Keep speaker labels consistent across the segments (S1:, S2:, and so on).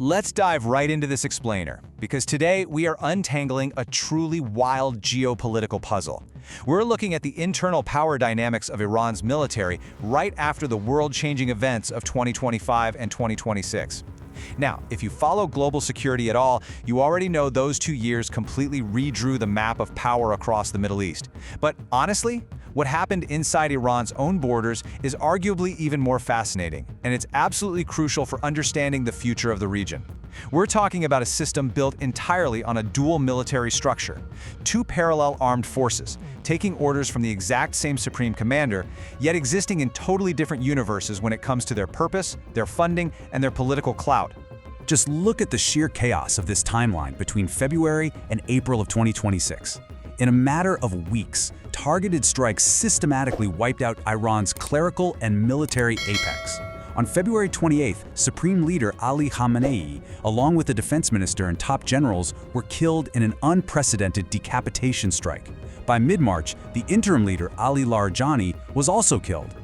S1: Let's dive right into this explainer, because today we are untangling a truly wild geopolitical puzzle. We're looking at the internal power dynamics of Iran's military right after the world-changing events of 2025 and 2026. Now, if you follow global security at all, you already know those 2 years completely redrew the map of power across the Middle East. But honestly, what happened inside Iran's own borders is arguably even more fascinating, and it's absolutely crucial for understanding the future of the region. We're talking about a system built entirely on a dual military structure, two parallel armed forces, taking orders from the exact same supreme commander, yet existing in totally different universes when it comes to their purpose, their funding, and their political clout.
S2: Just look at the sheer chaos of this timeline between February and April of 2026. In a matter of weeks, targeted strikes systematically wiped out Iran's clerical and military apex. On February 28th, Supreme Leader Ali Khamenei, along with the defense minister and top generals, were killed in an unprecedented decapitation strike. By mid-March, the interim leader Ali Larijani was also killed.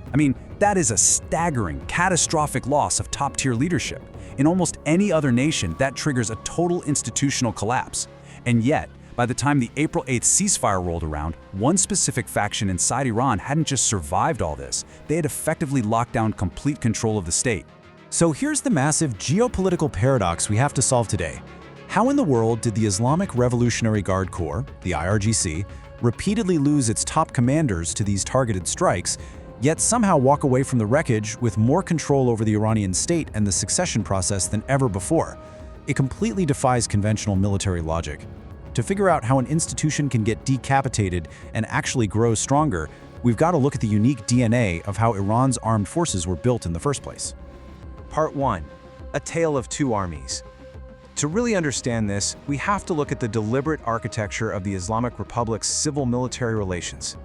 S2: That is a staggering, catastrophic loss of top-tier leadership. In almost any other nation, that triggers a total institutional collapse. And yet, by the time the April 8th ceasefire rolled around, one specific faction inside Iran hadn't just survived all this, they had effectively locked down complete control of the state.
S3: So here's the massive geopolitical paradox we have to solve today. How in the world did the Islamic Revolutionary Guard Corps, the IRGC, repeatedly lose its top commanders to these targeted strikes, yet somehow walk away from the wreckage with more control over the Iranian state and the succession process than ever before? It completely defies conventional military logic. To figure out how an institution can get decapitated and actually grow stronger, we've got to look at the unique DNA of how Iran's armed forces were built in the first place.
S1: Part 1. A Tale of Two Armies. To really understand this, we have to look at the deliberate architecture of the Islamic Republic's civil-military relations.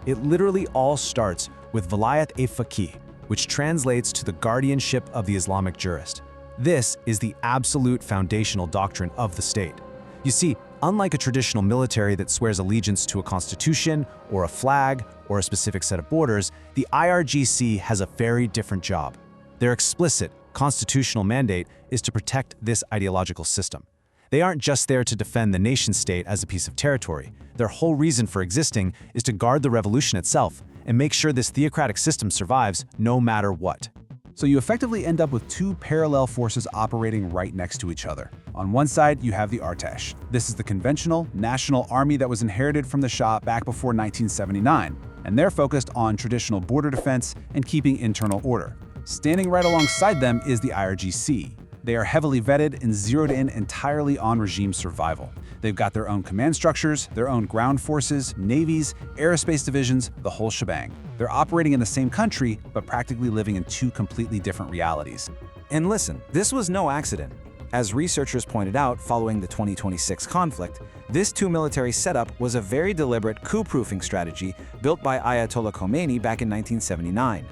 S3: It literally all starts with Vilayat-e-Faqih, which translates to the guardianship of the Islamic jurist. This is the absolute foundational doctrine of the state. You see, unlike a traditional military that swears allegiance to a constitution or a flag or a specific set of borders, the IRGC has a very different job. Their explicit, constitutional mandate is to protect this ideological system. They aren't just there to defend the nation-state as a piece of territory. Their whole reason for existing is to guard the revolution itself and make sure this theocratic system survives no matter what.
S2: So you effectively end up with two parallel forces operating right next to each other. On one side, you have the Artesh. This is the conventional national army that was inherited from the Shah back before 1979, and they're focused on traditional border defense and keeping internal order. Standing right alongside them is the IRGC. They are heavily vetted and zeroed in entirely on regime survival. They've got their own command structures, their own ground forces, navies, aerospace divisions, the whole shebang. They're operating in the same country, but practically living in two completely different realities.
S4: And listen, this was no accident. As researchers pointed out following the 2026 conflict, this two-military setup was a very deliberate coup-proofing strategy built by Ayatollah Khamenei back in 1979.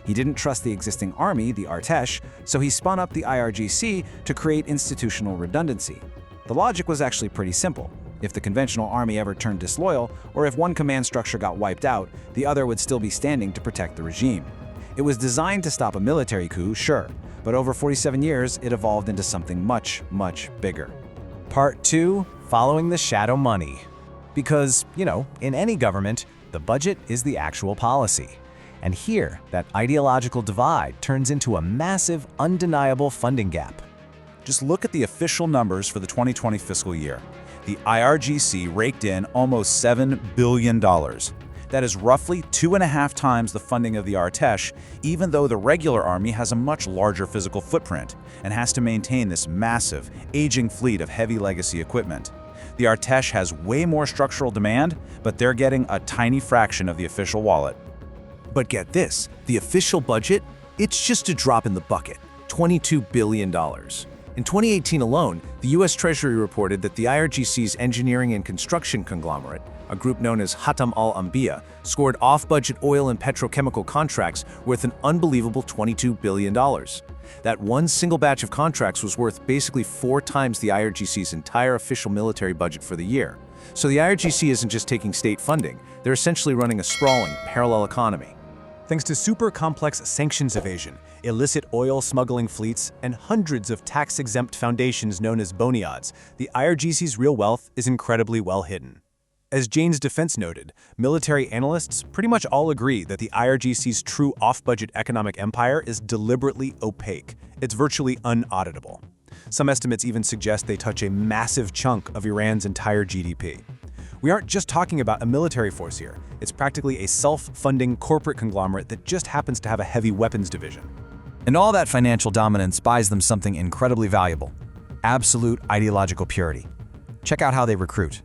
S4: He didn't trust the existing army, the Artesh, so he spun up the IRGC to create institutional redundancy. The logic was actually pretty simple. If the conventional army ever turned disloyal, or if one command structure got wiped out, the other would still be standing to protect the regime. It was designed to stop a military coup, sure, but over 47 years, it evolved into something much, much bigger.
S3: Part 2, following the shadow money. Because, in any government, the budget is the actual policy. And here, that ideological divide turns into a massive, undeniable funding gap.
S2: Just look at the official numbers for the 2020 fiscal year. The IRGC raked in almost $7 billion. That is roughly 2.5 times the funding of the Artesh, even though the regular army has a much larger physical footprint and has to maintain this massive, aging fleet of heavy legacy equipment. The Artesh has way more structural demand, but they're getting a tiny fraction of the official wallet.
S5: But get this, the official budget, it's just a drop in the bucket, $22 billion. In 2018 alone, the U.S. Treasury reported that the IRGC's engineering and construction conglomerate, a group known as Khatam al-Anbiya, scored off-budget oil and petrochemical contracts worth an unbelievable $22 billion. That one single batch of contracts was worth basically 4 times the IRGC's entire official military budget for the year. So the IRGC isn't just taking state funding, they're essentially running a sprawling, parallel economy.
S3: Thanks to super complex sanctions evasion, illicit oil smuggling fleets, and hundreds of tax-exempt foundations known as bonyads, the IRGC's real wealth is incredibly well hidden. As Jane's Defense noted, military analysts pretty much all agree that the IRGC's true off-budget economic empire is deliberately opaque. It's virtually unauditable. Some estimates even suggest they touch a massive chunk of Iran's entire GDP. We aren't just talking about a military force here. It's practically a self-funding corporate conglomerate that just happens to have a heavy weapons division.
S1: And all that financial dominance buys them something incredibly valuable: absolute ideological purity. Check out how they recruit.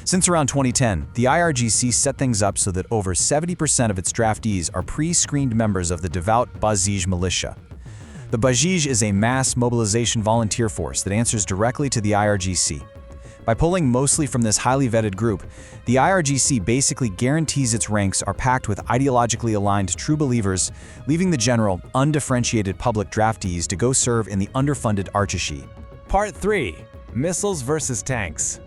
S1: Since around 2010, the IRGC set things up so that over 70% of its draftees are pre-screened members of the devout Bazij militia. The Bazij is a mass mobilization volunteer force that answers directly to the IRGC. By pulling mostly from this highly vetted group, the IRGC basically guarantees its ranks are packed with ideologically aligned true believers, leaving the general, undifferentiated public draftees to go serve in the underfunded Artesh.
S3: Part 3. Missiles versus tanks.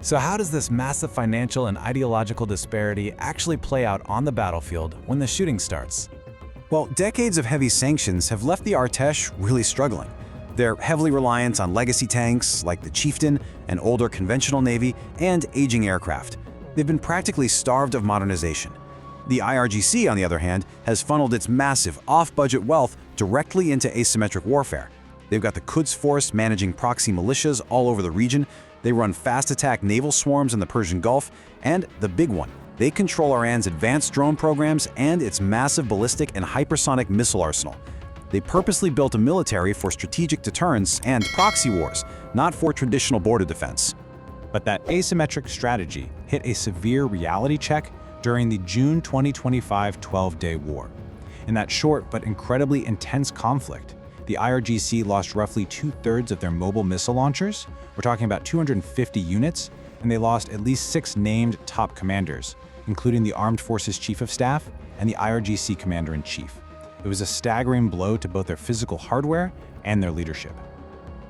S3: So how does this massive financial and ideological disparity actually play out on the battlefield when the shooting starts?
S2: Well, decades of heavy sanctions have left the Artesh really struggling. They're heavily reliant on legacy tanks like the Chieftain, an older conventional navy, and aging aircraft. They've been practically starved of modernization. The IRGC, on the other hand, has funneled its massive off-budget wealth directly into asymmetric warfare. They've got the Quds Force managing proxy militias all over the region, they run fast-attack naval swarms in the Persian Gulf, and the big one, they control Iran's advanced drone programs and its massive ballistic and hypersonic missile arsenal. They purposely built a military for strategic deterrence and proxy wars, not for traditional border defense.
S3: But that asymmetric strategy hit a severe reality check during the June 2025 12-day war. In that short but incredibly intense conflict, the IRGC lost roughly 2/3 of their mobile missile launchers. We're talking about 250 units, and they lost at least 6 named top commanders, including the Armed Forces Chief of Staff and the IRGC Commander-in-Chief. It was a staggering blow to both their physical hardware and their leadership.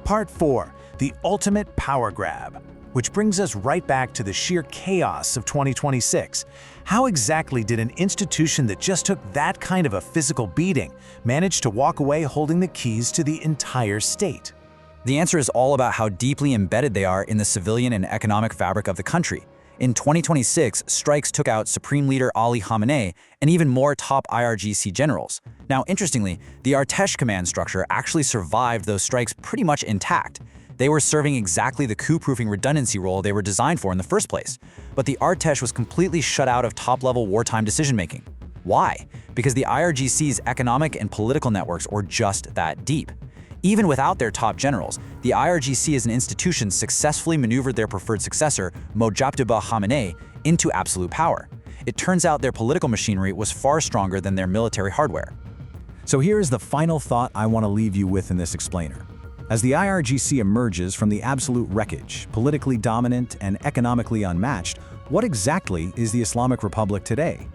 S6: Part 4. The ultimate power grab. Which brings us right back to the sheer chaos of 2026. How exactly did an institution that just took that kind of a physical beating manage to walk away holding the keys to the entire state?
S1: The answer is all about how deeply embedded they are in the civilian and economic fabric of the country. In 2026, strikes took out Supreme Leader Ali Khamenei and even more top IRGC generals. Now, interestingly, the Artesh command structure actually survived those strikes pretty much intact. They were serving exactly the coup-proofing redundancy role they were designed for in the first place. But the Artesh was completely shut out of top-level wartime decision-making. Why? Because the IRGC's economic and political networks are just that deep. Even without their top generals, the IRGC as an institution successfully maneuvered their preferred successor, Mojtaba Khamenei, into absolute power. It turns out their political machinery was far stronger than their military hardware.
S2: So here is the final thought I want to leave you with in this explainer. As the IRGC emerges from the absolute wreckage, politically dominant and economically unmatched, what exactly is the Islamic Republic today?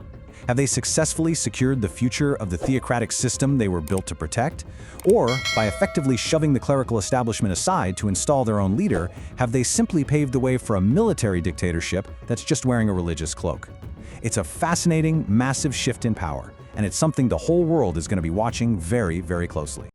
S2: Have they successfully secured the future of the theocratic system they were built to protect? Or, by effectively shoving the clerical establishment aside to install their own leader, have they simply paved the way for a military dictatorship that's just wearing a religious cloak? It's a fascinating, massive shift in power, and it's something the whole world is going to be watching very, very closely.